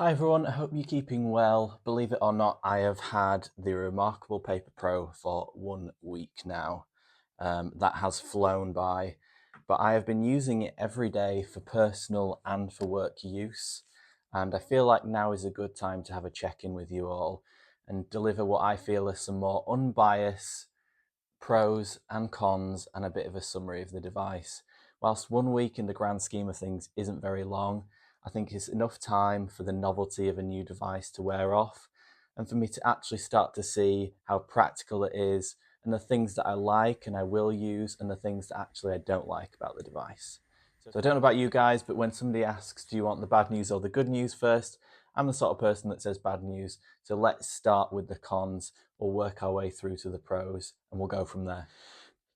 Hi everyone, I hope you're keeping well. Believe it or not, I have had the reMarkable Paper Pro for 1 week now. That has flown by, but I have been using it every day for personal and for work use. And I feel like now is a good time to have a check-in with you all and deliver what I feel are some more unbiased pros and cons and a bit of a summary of the device. Whilst 1 week in the grand scheme of things isn't very long, I think it's enough time for the novelty of a new device to wear off and for me to actually start to see how practical it is and the things that I like and I will use and the things that actually I don't like about the device. So I don't know about you guys, but when somebody asks, do you want the bad news or the good news first? I'm the sort of person that says bad news. So let's start with the cons. We'll work our way through to the pros and we'll go from there.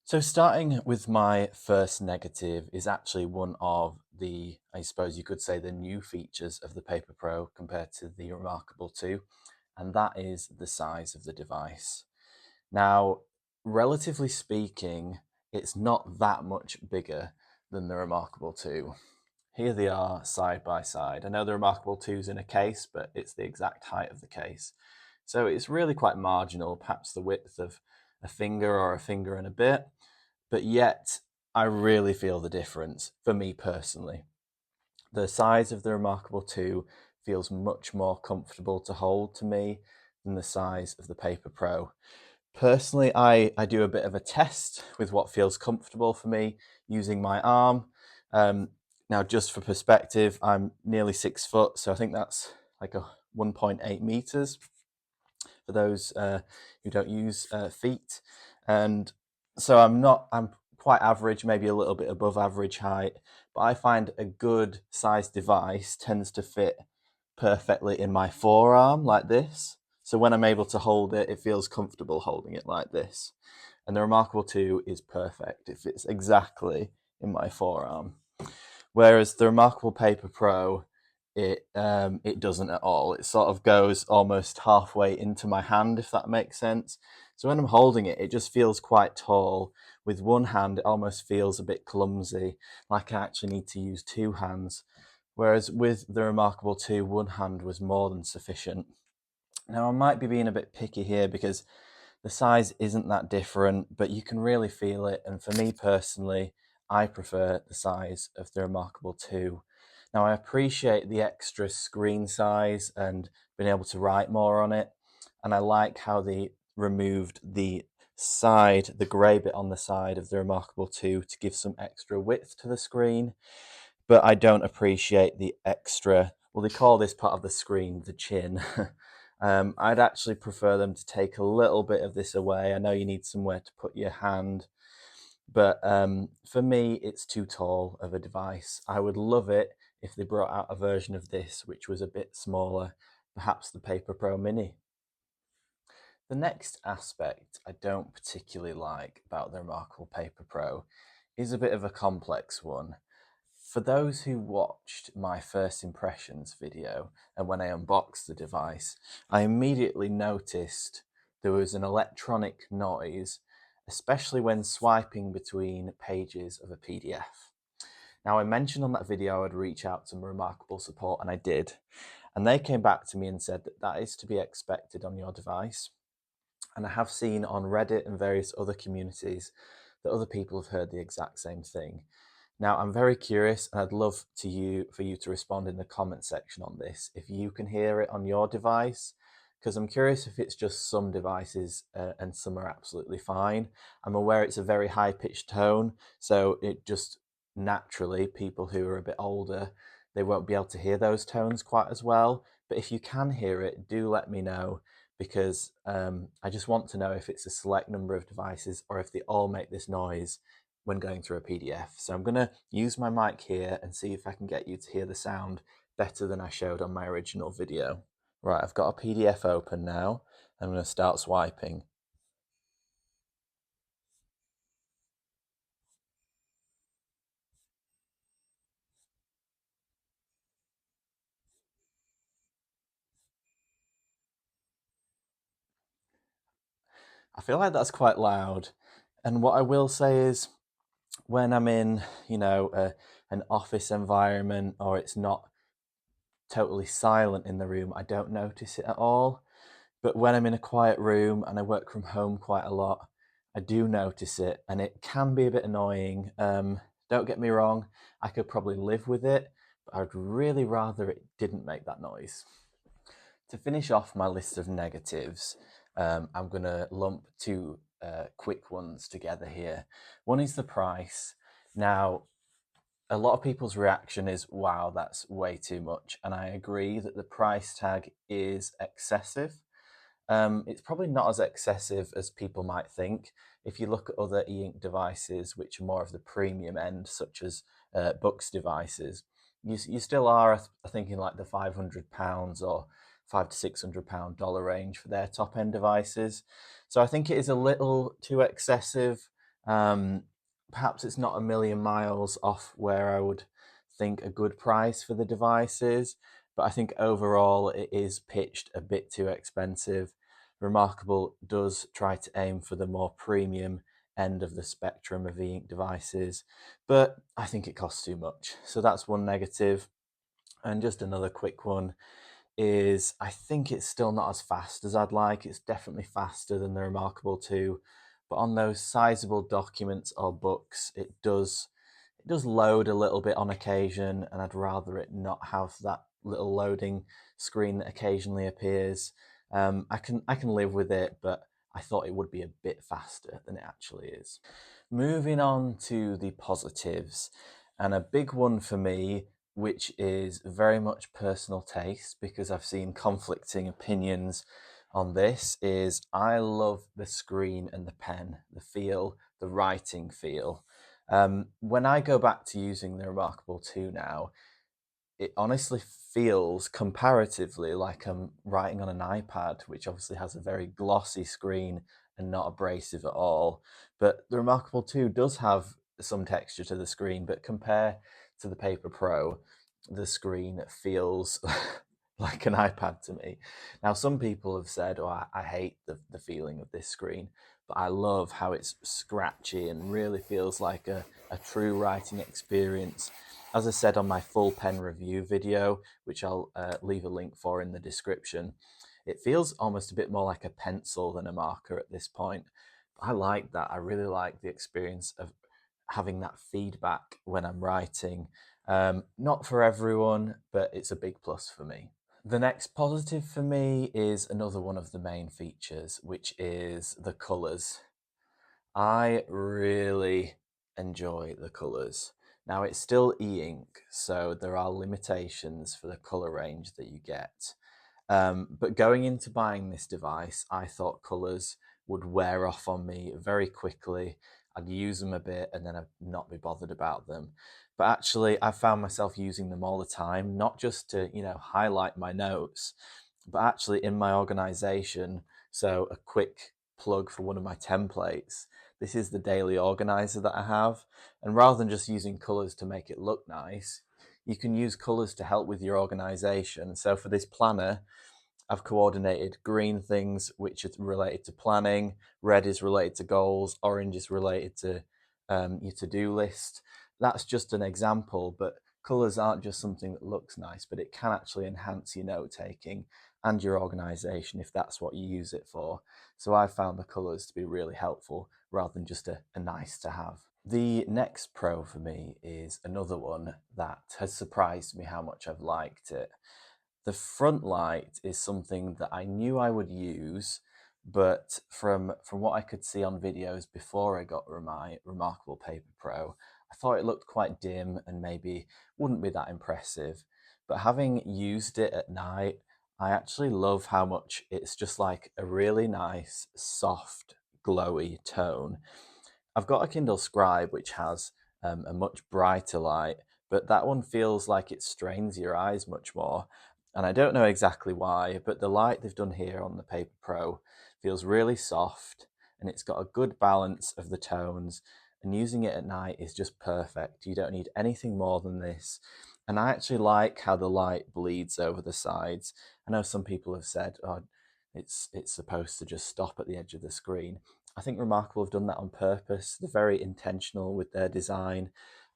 So starting with my first negative is actually one of the, I suppose you could say, the new features of the Paper Pro compared to the reMarkable 2, and that is the size of the device. Now, relatively speaking, it's not that much bigger than the reMarkable 2. Here they are side by side. I know the reMarkable 2 is in a case, but it's the exact height of the case. So it's really quite marginal, perhaps the width of a finger or a finger and a bit, but yet I really feel the difference for me personally. The size of the reMarkable 2 feels much more comfortable to hold to me than the size of the Paper Pro. Personally, I do a bit of a test with what feels comfortable for me using my arm. Now, just for perspective, I'm nearly 6 foot, so I think that's like a 1.8 meters for those who don't use feet. And so I'm quite average, maybe a little bit above average height, but I find a good sized device tends to fit perfectly in my forearm like this. So when I'm able to hold it, it feels comfortable holding it like this. And the reMarkable 2 is perfect. It fits exactly in my forearm. Whereas the reMarkable Paper Pro, it doesn't at all. It sort of goes almost halfway into my hand, if that makes sense. So when I'm holding it, it just feels quite tall. With one hand, it almost feels a bit clumsy, like I actually need to use two hands. Whereas with the reMarkable 2, one hand was more than sufficient. Now I might be being a bit picky here because the size isn't that different, but you can really feel it. And for me personally, I prefer the size of the reMarkable 2. Now, I appreciate the extra screen size and being able to write more on it. And I like how they removed the side, the grey bit on the side of the reMarkable 2 to give some extra width to the screen. But I don't appreciate the extra, well, they call this part of the screen the chin. I'd actually prefer them to take a little bit of this away. I know you need somewhere to put your hand, but for me, it's too tall of a device. I would love it if they brought out a version of this which was a bit smaller, perhaps the Paper Pro Mini. The next aspect I don't particularly like about the reMarkable Paper Pro is a bit of a complex one. For those who watched my first impressions video and when I unboxed the device, I immediately noticed there was an electronic noise, especially when swiping between pages of a PDF. Now, I mentioned on that video I would reach out to reMarkable support, and I did. And they came back to me and said that that is to be expected on your device. And I have seen on Reddit and various other communities that other people have heard the exact same thing. Now, I'm very curious, and I'd love for you to respond in the comment section on this, if you can hear it on your device, because I'm curious if it's just some devices and some are absolutely fine. I'm aware it's a very high-pitched tone, so it just naturally, people who are a bit older, they won't be able to hear those tones quite as well. But if you can hear it, do let me know, because I just want to know if it's a select number of devices or if they all make this noise when going through a PDF. So I'm going to use my mic here and see if I can get you to hear the sound better than I showed on my original video. Right, I've got a PDF open now. I'm going to start swiping. I feel like that's quite loud. And what I will say is, when I'm in, an office environment or it's not totally silent in the room, I don't notice it at all. But when I'm in a quiet room and I work from home quite a lot, I do notice it, and it can be a bit annoying. Don't get me wrong, I could probably live with it, but I'd really rather it didn't make that noise. To finish off my list of negatives, I'm going to lump two quick ones together here. One is the price. Now, a lot of people's reaction is, wow, that's way too much. And I agree that the price tag is excessive. It's probably not as excessive as people might think. If you look at other e-ink devices, which are more of the premium end, such as Books devices, you still are thinking like the £500 or £500 to £600 range for their top end devices. So I think it is a little too excessive. Perhaps it's not a million miles off where I would think a good price for the devices, but I think overall it is pitched a bit too expensive. reMarkable does try to aim for the more premium end of the spectrum of e-ink devices, but I think it costs too much. So that's one negative. And just another quick one is I think it's still not as fast as I'd like. It's definitely faster than the reMarkable 2, but on those sizable documents or books, it does load a little bit on occasion, and I'd rather it not have that little loading screen that occasionally appears. I can live with it, but I thought it would be a bit faster than it actually is. Moving on to the positives, and a big one for me, which is very much personal taste because I've seen conflicting opinions on this, is I love the screen and the pen, the feel, the writing feel. When I go back to using the reMarkable 2 now, it honestly feels comparatively like I'm writing on an iPad, which obviously has a very glossy screen and not abrasive at all. But the reMarkable 2 does have some texture to the screen, but compare to the Paper Pro, the screen feels like an iPad to me. Now, some people have said, oh, I hate the feeling of this screen, but I love how it's scratchy and really feels like a true writing experience. As I said on my full pen review video, which I'll leave a link for in the description, it feels almost a bit more like a pencil than a marker at this point. I like that. I really like the experience of having that feedback when I'm writing. Not for everyone, but it's a big plus for me. The next positive for me is another one of the main features, which is the colours. I really enjoy the colours. Now, it's still e-ink, so there are limitations for the colour range that you get. But going into buying this device, I thought colours would wear off on me very quickly. I'd use them a bit and then I'd not be bothered about them. But actually, I found myself using them all the time, not just to, highlight my notes, but actually in my organization. So, a quick plug for one of my templates. This is the daily organizer that I have. And rather than just using colors to make it look nice, you can use colors to help with your organization. So, for this planner, I've coordinated green things which are related to planning, red is related to goals, orange is related to your to-do list. That's just an example, but colours aren't just something that looks nice, but it can actually enhance your note-taking and your organisation if that's what you use it for. So I've found the colours to be really helpful rather than just a nice to have. The next pro for me is another one that has surprised me how much I've liked it. The front light is something that I knew I would use, but from what I could see on videos before I got my reMarkable Paper Pro, I thought it looked quite dim and maybe wouldn't be that impressive. But having used it at night, I actually love how much it's just like a really nice, soft, glowy tone. I've got a Kindle Scribe which has a much brighter light, but that one feels like it strains your eyes much more. And I don't know exactly why, but the light they've done here on the Paper Pro feels really soft and it's got a good balance of the tones. And using it at night is just perfect. You don't need anything more than this. And I actually like how the light bleeds over the sides. I know some people have said, oh, it's supposed to just stop at the edge of the screen. I think reMarkable have done that on purpose. They're very intentional with their design,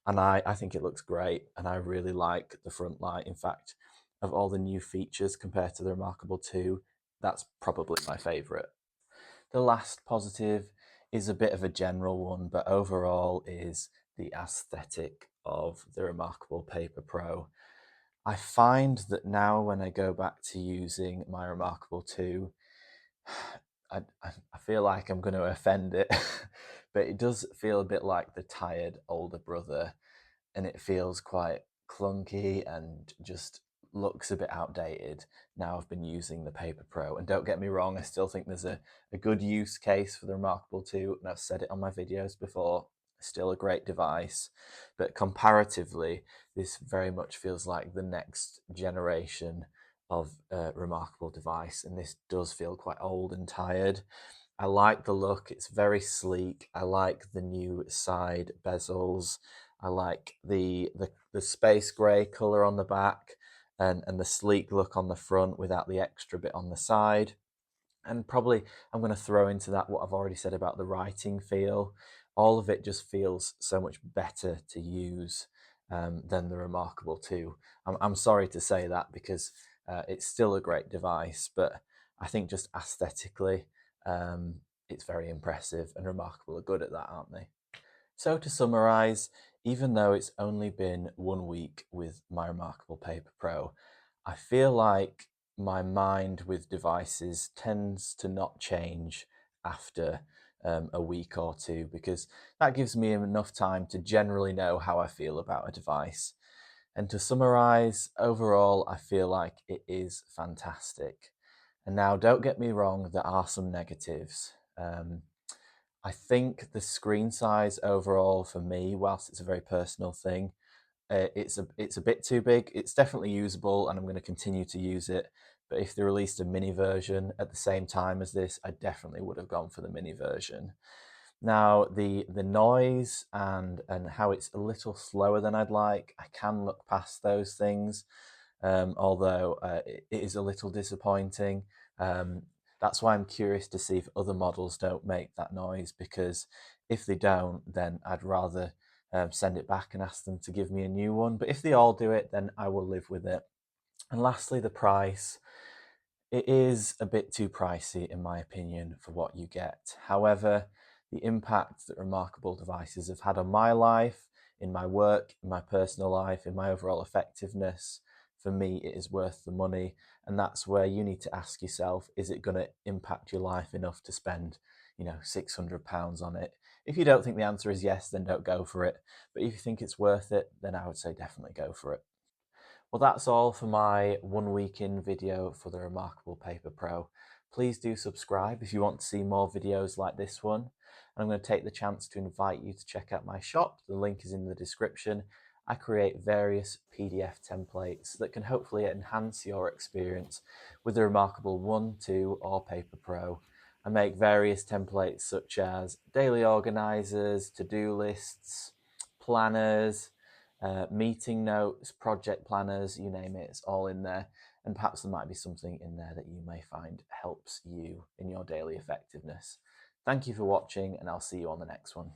and I think it looks great, and I really like the front light. In fact, of all the new features compared to the reMarkable 2, that's probably my favourite. The last positive is a bit of a general one, but overall is the aesthetic of the reMarkable Paper Pro. I find that now when I go back to using my reMarkable 2, I feel like I'm going to offend it, but it does feel a bit like the tired older brother, and it feels quite clunky and just looks a bit outdated now I've been using the Paper Pro. And don't get me wrong, I still think there's a good use case for the reMarkable 2, and I've said it on my videos before, still a great device, but comparatively this very much feels like the next generation of reMarkable device, and this does feel quite old and tired. I like the look, it's very sleek. I like the new side bezels. I like the space grey colour on the back, and the sleek look on the front without the extra bit on the side. And probably I'm going to throw into that what I've already said about the writing feel. All of it just feels so much better to use than the reMarkable 2. I'm sorry to say that, because it's still a great device, but I think just aesthetically, it's very impressive, and reMarkable are good at that, aren't they? So to summarize, even though it's only been 1 week with my reMarkable Paper Pro, I feel like my mind with devices tends to not change after a week or two, because that gives me enough time to generally know how I feel about a device. And to summarize, overall, I feel like it is fantastic. And now, don't get me wrong, there are some negatives. I think the screen size overall for me, whilst it's a very personal thing, it's a bit too big. It's definitely usable, and I'm going to continue to use it. But if they released a mini version at the same time as this, I definitely would have gone for the mini version. Now, the noise and how it's a little slower than I'd like, I can look past those things, although it is a little disappointing. That's why I'm curious to see if other models don't make that noise, because if they don't, then I'd rather send it back and ask them to give me a new one. But if they all do it, then I will live with it. And lastly, the price. It is a bit too pricey, in my opinion, for what you get. However, the impact that reMarkable devices have had on my life, in my work, in my personal life, in my overall effectiveness, for me, it is worth the money. And that's where you need to ask yourself, is it going to impact your life enough to spend, £600 on it? If you don't think the answer is yes, then don't go for it. But if you think it's worth it, then I would say definitely go for it. Well, that's all for my 1 week in video for the reMarkable Paper Pro. Please do subscribe if you want to see more videos like this one. And I'm going to take the chance to invite you to check out my shop. The link is in the description. I create various PDF templates that can hopefully enhance your experience with the reMarkable 1, 2, or Paper Pro. I make various templates such as daily organizers, to-do lists, planners, meeting notes, project planners, you name it, it's all in there. And perhaps there might be something in there that you may find helps you in your daily effectiveness. Thank you for watching, and I'll see you on the next one.